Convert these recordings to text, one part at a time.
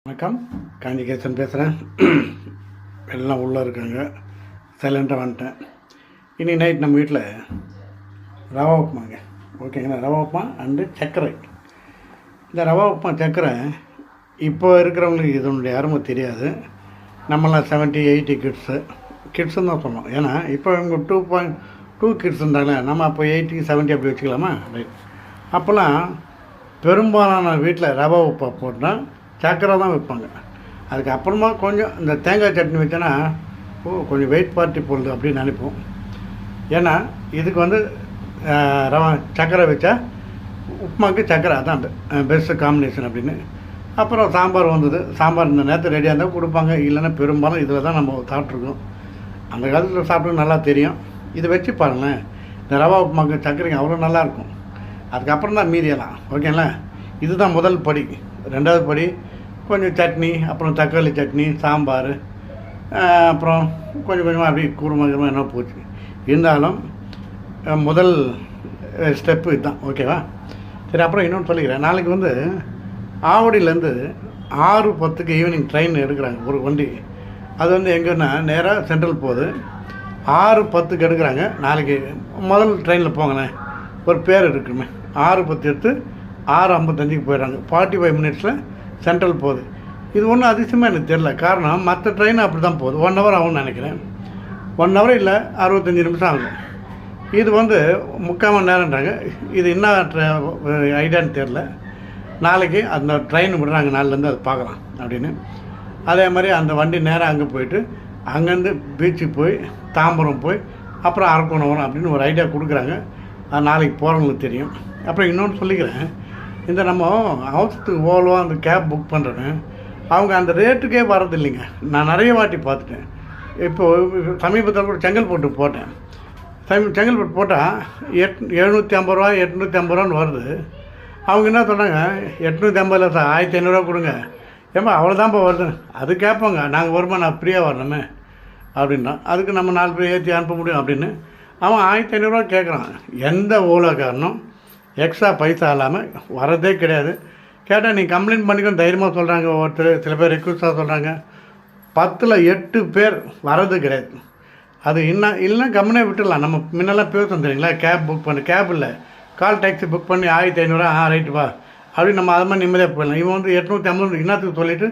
வணக்கம், காஞ்சிகேசன் பேசுகிறேன். எல்லாம் உள்ளே இருக்காங்க, சைலண்ட்டாக வந்துட்டேன். இன்றைக்கி நைட் நம்ம வீட்டில் ரவா உப்புமாங்க. ஓகேங்களா, ரவா உப்புமா அண்டு சர்க்கரை. இந்த ரவா உப்புமா சர்க்கரை இப்போ இருக்கிறவங்களுக்கு இதனுடைய அருமை தெரியாது. நம்மளாம் 70-80 கிட்ஸுன்னு தான் சொன்னோம். ஏன்னா இப்போ இவங்க 2.2 கிட்ஸ் இருந்தாங்களே, நம்ம அப்போ 80-70 அப்படி வச்சுக்கலாமா? ரைட். அப்போல்லாம் பெரும்பாலான வீட்டில் ரவா உப்பா போட்டால் சர்க்கரை தான் வைப்பாங்க. அதுக்கப்புறமா கொஞ்சம் இந்த தேங்காய் சட்னி வச்சோன்னா கொஞ்சம் வெயிட் பார்ட்டி போடுது அப்படின்னு நினைப்போம். ஏன்னா இதுக்கு ரவா சர்க்கரை வச்சா உப்புமாக்கு சர்க்கரை அதான் பெஸ்ட்டு காம்பினேஷன் அப்படின்னு. அப்புறம் சாம்பார் வந்தது. சாம்பார் இந்த நேரத்தில் ரெடியாக இருந்தால் கொடுப்பாங்க. இல்லைன்னா பெரும்பாலும் இதில் தான் நம்ம சாப்பிட்ருக்கோம். அந்த காலத்தில் சாப்பிட்டு நல்லா தெரியும். இதை வச்சு பாருங்களேன், இந்த ரவா உப்புமாக்கு சர்க்கரைங்க அவ்வளோ நல்லாயிருக்கும். அதுக்கப்புறம் தான் மீதியெல்லாம். ஓகேங்களா, இதுதான் முதல் படி. ரெண்டாவது படி கொஞ்சம் சட்னி, அப்புறம் தக்காளி சட்னி, சாம்பார், அப்புறம் கொஞ்சம் கொஞ்சமாக அப்படி குருமா என்ன போச்சு. இருந்தாலும் முதல் ஸ்டெப்பு இதுதான். ஓகேவா? சரி, அப்புறம் இன்னொன்று சொல்லிக்கிறேன். நாளைக்கு ஆவடியிலேருந்து 6:10 ஈவினிங் ட்ரெயின் எடுக்கிறாங்க ஒரு வண்டி. அது எங்கன்னா நேராக சென்ட்ரல் போகுது. 6:10 எடுக்கிறாங்க. நாளைக்கு முதல் ட்ரெயினில் போங்கண்ணே, ஒரு பேர் இருக்குமே. 6:10 எடுத்து 6:55 போயிடுறாங்க. 45 மினிட்ஸில் சென்ட்ரல் போகுது. இது ஒன்றும் அதிசயமாக எனக்கு தெரியல. காரணம், மற்ற ட்ரெயின் அப்படி தான் போகுது. 1 ஹவர் ஆகும்னு நினைக்கிறேன். 1 ஹவர் இல்லை, 65 நிமிஷம் ஆகும். இது 3/4 மணி நேரம்ன்றாங்க. இது என்ன ஐடியான்னு தெரில. நாளைக்கு அந்த ட்ரெயின் விடுறாங்க, நாளிலேருந்து அது பார்க்கலாம் அப்படின்னு. அதே மாதிரி அந்த வண்டி நேராக அங்கே போயிட்டு அங்கேருந்து பீச்சுக்கு போய் தாம்பரம் போய் அப்புறம் அரக்கோணம் வரும் அப்படின்னு ஒரு ஐடியா கொடுக்குறாங்க. அது நாளைக்கு போகிறவங்களுக்கு தெரியும். அப்புறம் இன்னொன்று சொல்லிக்கிறேன். இந்த நம்ம அவசரத்துக்கு ஓலோ அந்த கேப் புக் பண்ணுறேன்னு அவங்க அந்த ரேட்டுக்கே வரது இல்லைங்க. நான் நிறைய வாட்டி பார்த்துட்டேன். இப்போது சமீபத்தில் கூட செங்கல்பட்டு போட்டேன். செங்கல்பட்டு போட்டால் 750 ரூபா 850 ரூபான்னு வருது. அவங்க என்ன சொன்னாங்க, 850 சார் 1500 கொடுங்க. ஏமா அவ்வளோதான்ப்பா வருது. அது கேட்பாங்க, நாங்கள் வருமா, நான் ஃப்ரீயாக வரணுமே அப்படின்னா. அதுக்கு நம்ம 4 பேர் ஏற்றி அனுப்ப முடியும் அப்படின்னு அவன் 1500 கேட்குறான். எந்த ஓலாக்காரனும் எக்ஸ்ட்ரா பைசா இல்லாமல் வரதே கிடையாது. கேட்டால் நீ கம்ப்ளைண்ட் பண்ணிக்கணும் தைரியமாக சொல்கிறாங்க. ஒருத்தர் சில பேர் ரெக்வஸ்ட்டாக சொல்கிறாங்க. 10ல் 8 பேர் வரது கிடையாது. அது இல்லைன்னா கம்முனே விட்டுடலாம். நம்ம முன்னெல்லாம் பேசணும் தெரியுங்களா, கேப் புக் பண்ணி, கேப் இல்லை கால் டாக்ஸி புக் பண்ணி 1500 ரைட்டுப்பா அப்படின்னு நம்ம அது மாதிரி நிம்மதியாக போயிடலாம். இவன் 850 இன்னத்துக்கு சொல்லிவிட்டு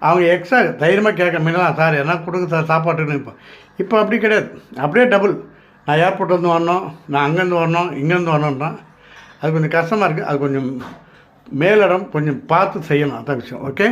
அவங்க எக்ஸ்ட்ரா தைரியமாக கேட்க முன்னலாம், சார் என்ன கொடுங்க சார் சாப்பாட்டுன்னு. இப்போ அப்படி கிடையாது. அப்படியே டபுள். நான் ஏர்போர்ட் வரணும், நான் அங்கேருந்து வரணும், இங்கேருந்து வரணுன்றான். அது கொஞ்சம் கஷ்டமாக இருக்குது. அது கொஞ்சம் மேலிடம் கொஞ்சம் பார்த்து செய்யணும். அதான் விஷயம். ஓகே.